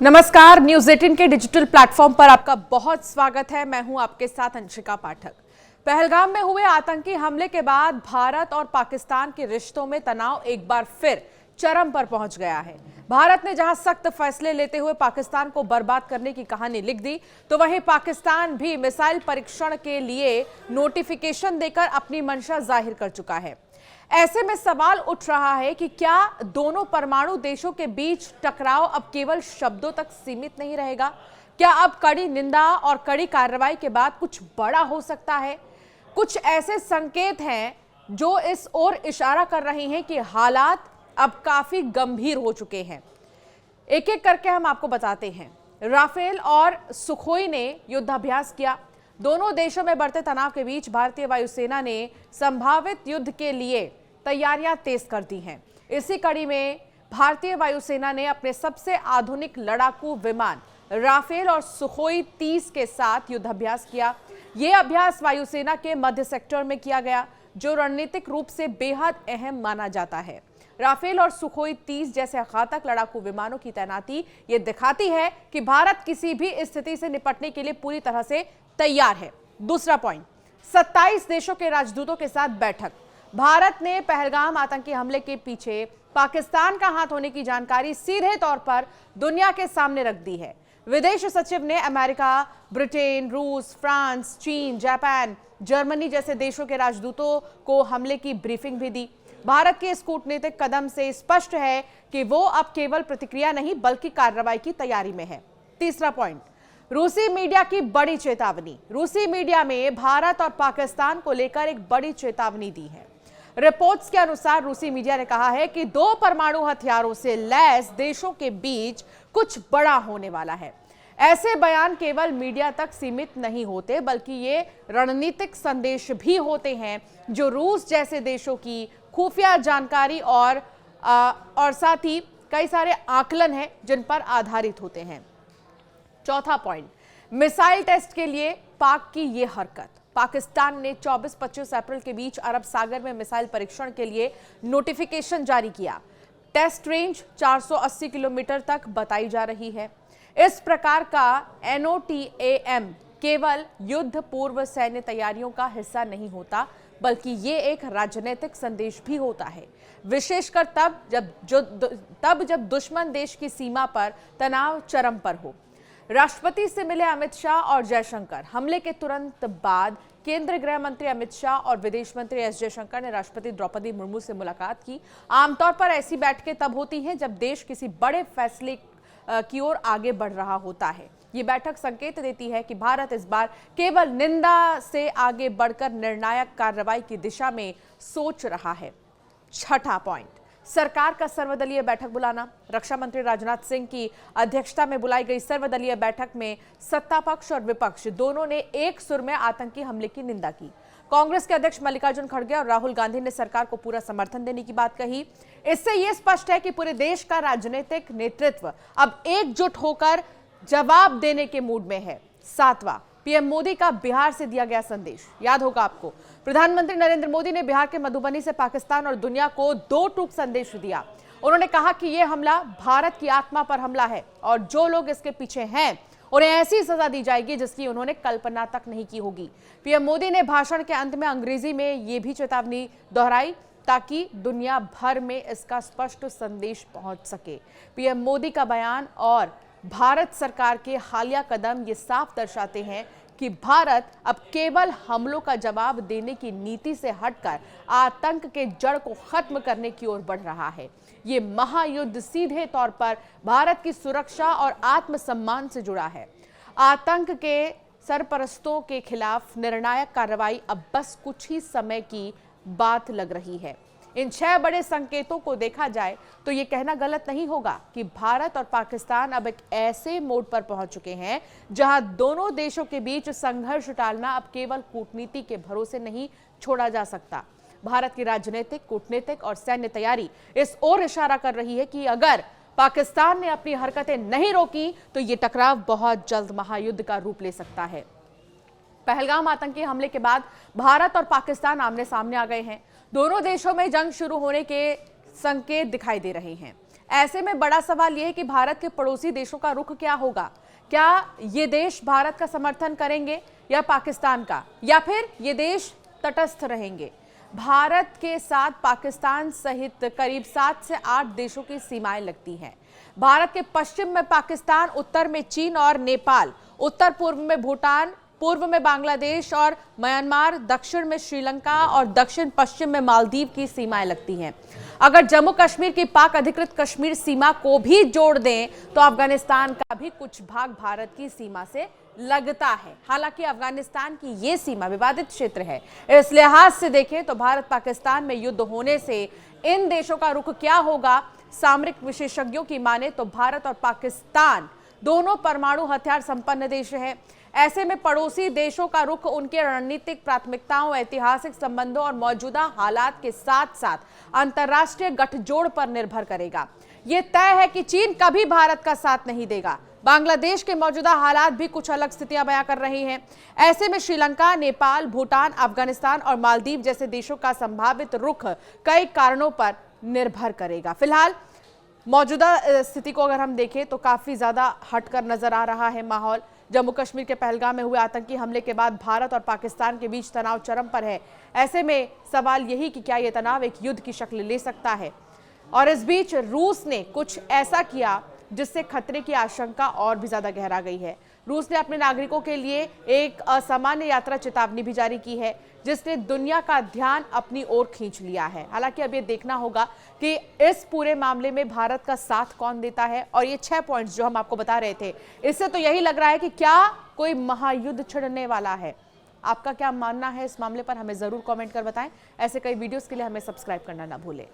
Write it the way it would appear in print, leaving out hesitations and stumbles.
नमस्कार, न्यूज 18 के digital platform पर आपका बहुत स्वागत है। मैं हूं आपके साथ अंशिका पाठक। पहलगाम में हुए आतंकी हमले के बाद भारत और पाकिस्तान के रिश्तों में तनाव एक बार फिर चरम पर पहुंच गया है। भारत ने जहां सख्त फैसले लेते हुए पाकिस्तान को बर्बाद करने की कहानी लिख दी, तो वहीं पाकिस्तान भी मिसाइल परीक्षण के लिए नोटिफिकेशन देकर अपनी मंशा जाहिर कर चुका है। ऐसे में सवाल उठ रहा है कि क्या दोनों परमाणु देशों के बीच टकराव अब केवल शब्दों तक सीमित नहीं रहेगा? क्या अब कड़ी निंदा और कड़ी कार्रवाई के बाद कुछ बड़ा हो सकता है? कुछ ऐसे संकेत हैं जो इस ओर इशारा कर रहे हैं कि हालात अब काफी गंभीर हो चुके हैं। एक एक करके हम आपको बताते हैं। राफेल और सुखोई ने युद्धाभ्यास किया। दोनों देशों में बढ़ते तनाव के बीच भारतीय वायुसेना ने संभावित युद्ध के लिए तैयारियां तेज कर दी हैं। इसी कड़ी में भारतीय वायुसेना ने अपने सबसे आधुनिक लड़ाकू विमान राफेल और सुखोई 30 के साथ युद्धाभ्यास किया। यह अभ्यास वायुसेना के मध्य सेक्टर में किया गया, जो रणनीतिक रूप से बेहद अहम माना जाता है। राफेल और सुखोई 30 जैसे घातक लड़ाकू विमानों की तैनाती ये दिखाती है कि भारत किसी भी स्थिति से निपटने के लिए पूरी तरह से तैयार है। दूसरा पॉइंट, 27 देशों के राजदूतों के साथ बैठक। भारत ने पहलगाम आतंकी हमले के पीछे पाकिस्तान का हाथ होने की जानकारी सीधे तौर पर दुनिया के सामने रख दी है। विदेश सचिव ने अमेरिका, ब्रिटेन, रूस, फ्रांस, चीन, जापान, जर्मनी जैसे देशों के राजदूतों को हमले की ब्रीफिंग भी दी। भारत के इस कूटनीतिक कदम से स्पष्ट है कि वो अब केवल प्रतिक्रिया नहीं बल्कि कार्रवाई की तैयारी में है। तीसरा पॉइंट, रूसी मीडिया की बड़ी चेतावनी। रूसी मीडिया में भारत और पाकिस्तान को लेकर एक बड़ी चेतावनी दी है। रिपोर्ट्स के अनुसार रूसी मीडिया ने कहा है कि दो परमाणु हथियारों से लैस देशों के बीच कुछ बड़ा होने वाला है। ऐसे बयान केवल मीडिया तक सीमित नहीं होते, बल्कि ये रणनीतिक संदेश भी होते हैं जो रूस जैसे देशों की खुफिया जानकारी और साथ ही कई सारे आकलन हैं जिन पर आधारित होते हैं। चौथा पॉइंट, मिसाइल टेस्ट के लिए पाक की ये हरकत। पाकिस्तान ने 24-25 अप्रैल के बीच अरब सागर में मिसाइल परीक्षण के लिए नोटिफिकेशन जारी किया। टेस्ट रेंज 480 किलोमीटर तक बताई जा रही है। इस प्रकार का NOTAM केवल युद्ध पूर्व सैन्य तैयारियों का हिस्सा नहीं होता, बल्कि ये एक राजनीतिक संदेश भी होता है, विशेषकर तब जब दुश्मन देश की सीमा पर तनाव चरम पर हो। राष्ट्रपति से मिले अमित शाह और जयशंकर। हमले के तुरंत बाद केंद्रीय गृह मंत्री अमित शाह और विदेश मंत्री एस जयशंकर ने राष्ट्रपति द्रौपदी मुर्मू से मुलाकात की। आमतौर पर ऐसी बैठकें तब होती हैं जब देश किसी बड़े फैसले की ओर आगे बढ़ रहा होता है। ये बैठक संकेत देती है कि भारत इस बार केवल निंदा से आगे बढ़कर निर्णायक कार्रवाई की दिशा में सोच रहा है। छठा पॉइंट, सरकार का सर्वदलीय बैठक बुलाना। रक्षा मंत्री राजनाथ सिंह की अध्यक्षता में बुलाई गई सर्वदलीय बैठक में सत्ता पक्ष और विपक्ष दोनों ने एक सुर में आतंकी हमले की निंदा की। कांग्रेस के अध्यक्ष मल्लिकार्जुन खड़गे और राहुल गांधी ने सरकार को पूरा समर्थन देने की बात कही। इससे यह स्पष्ट है कि पूरे देश का राजनीतिक नेतृत्व अब एकजुट होकर जवाब देने के मूड में है। सातवां, पीएम मोदी का बिहार से दिया गया संदेश। याद होगा आपको, प्रधानमंत्री नरेंद्र मोदी ने बिहार के मधुबनी से पाकिस्तान और दुनिया को दो टूक संदेश दिया। उन्होंने कहा कि यह हमला भारत की आत्मा पर हमला है और जो लोग इसके पीछे हैं उन्हें ऐसी सजा दी जाएगी जिसकी उन्होंने कल्पना तक नहीं की होगी। पीएम मोदी ने भाषण के अंत में अंग्रेजी में यह भी चेतावनी दोहराई ताकि दुनिया भर में इसका स्पष्ट संदेश पहुंच सके। पीएम मोदी का बयान और भारत सरकार के हालिया कदम ये साफ दर्शाते हैं कि भारत अब केवल हमलों का जवाब देने की नीति से हटकर आतंक के जड़ को खत्म करने की ओर बढ़ रहा है। ये महायुद्ध सीधे तौर पर भारत की सुरक्षा और आत्मसम्मान से जुड़ा है। आतंक के सरपरस्तों के खिलाफ निर्णायक कार्रवाई अब बस कुछ ही समय की बात लग रही है। इन 6 बड़े संकेतों को देखा जाए तो ये कहना गलत नहीं होगा कि भारत और पाकिस्तान अब एक ऐसे मोड़ पर पहुंच चुके हैं जहां दोनों देशों के बीच संघर्ष टालना अब केवल कूटनीति के भरोसे नहीं छोड़ा जा सकता। भारत की राजनीतिक, कूटनीतिक और सैन्य तैयारी इस ओर इशारा कर रही है कि अगर पाकिस्तान ने अपनी हरकतें नहीं रोकी तो ये टकराव बहुत जल्द महायुद्ध का रूप ले सकता है। पहलगाम आतंकी हमले के बाद भारत और पाकिस्तान आमने सामने आ गए हैं। दोनों देशों में जंग शुरू होने के संकेत दिखाई दे रहे हैं। ऐसे में बड़ा सवाल यह है कि भारत के पड़ोसी देशों का रुख क्या होगा। क्या ये देश भारत का समर्थन करेंगे या पाकिस्तान का, या फिर ये देश तटस्थ रहेंगे। भारत के साथ पाकिस्तान सहित करीब 7 से 8 देशों की सीमाएं लगती हैं। भारत के पश्चिम में पाकिस्तान, उत्तर में चीन और नेपाल, उत्तर पूर्व में भूटान, पूर्व में बांग्लादेश और म्यांमार, दक्षिण में श्रीलंका और दक्षिण पश्चिम में मालदीव की सीमाएं लगती हैं। अगर जम्मू कश्मीर की पाक अधिकृत कश्मीर सीमा को भी जोड़ दें तो अफगानिस्तान का भी कुछ भाग भारत की सीमा से लगता है। हालांकि अफगानिस्तान की ये सीमा विवादित क्षेत्र है। इस लिहाज से देखें तो भारत पाकिस्तान में युद्ध होने से इन देशों का रुख क्या होगा। सामरिक विशेषज्ञों की माने तो भारत और पाकिस्तान दोनों परमाणु हथियार संपन्न देश हैं। ऐसे में पड़ोसी देशों का रुख उनके रणनीतिक प्राथमिकताओं, ऐतिहासिक संबंधों और मौजूदा हालात के साथ साथ अंतर्राष्ट्रीय गठजोड़ पर निर्भर करेगा। यह तय है कि चीन कभी भारत का साथ नहीं देगा। बांग्लादेश के मौजूदा हालात भी कुछ अलग स्थितियां बयां कर रही हैं। ऐसे में श्रीलंका, नेपाल, भूटान, अफगानिस्तान और मालदीव जैसे देशों का संभावित रुख कई कारणों पर निर्भर करेगा। फिलहाल मौजूदा स्थिति को अगर हम देखें तो काफी ज्यादा हटकर नजर आ रहा है माहौल। जम्मू कश्मीर के पहलगाम में हुए आतंकी हमले के बाद भारत और पाकिस्तान के बीच तनाव चरम पर है। ऐसे में सवाल यही कि क्या यह तनाव एक युद्ध की शक्ल ले सकता है। और इस बीच रूस ने कुछ ऐसा किया जिससे खतरे की आशंका और भी ज्यादा गहरा गई है। रूस ने अपने नागरिकों के लिए एक असामान्य यात्रा चेतावनी भी जारी की है, जिसने दुनिया का ध्यान अपनी ओर खींच लिया है। हालांकि अब ये देखना होगा कि इस पूरे मामले में भारत का साथ कौन देता है। और ये 6 पॉइंट्स जो हम आपको बता रहे थे, इससे तो यही लग रहा है कि क्या कोई महायुद्ध छिड़ने वाला है। आपका क्या मानना है इस मामले पर, हमें जरूर कमेंट कर बताएं। ऐसे कई वीडियोस के लिए हमें सब्सक्राइब करना ना भूलें।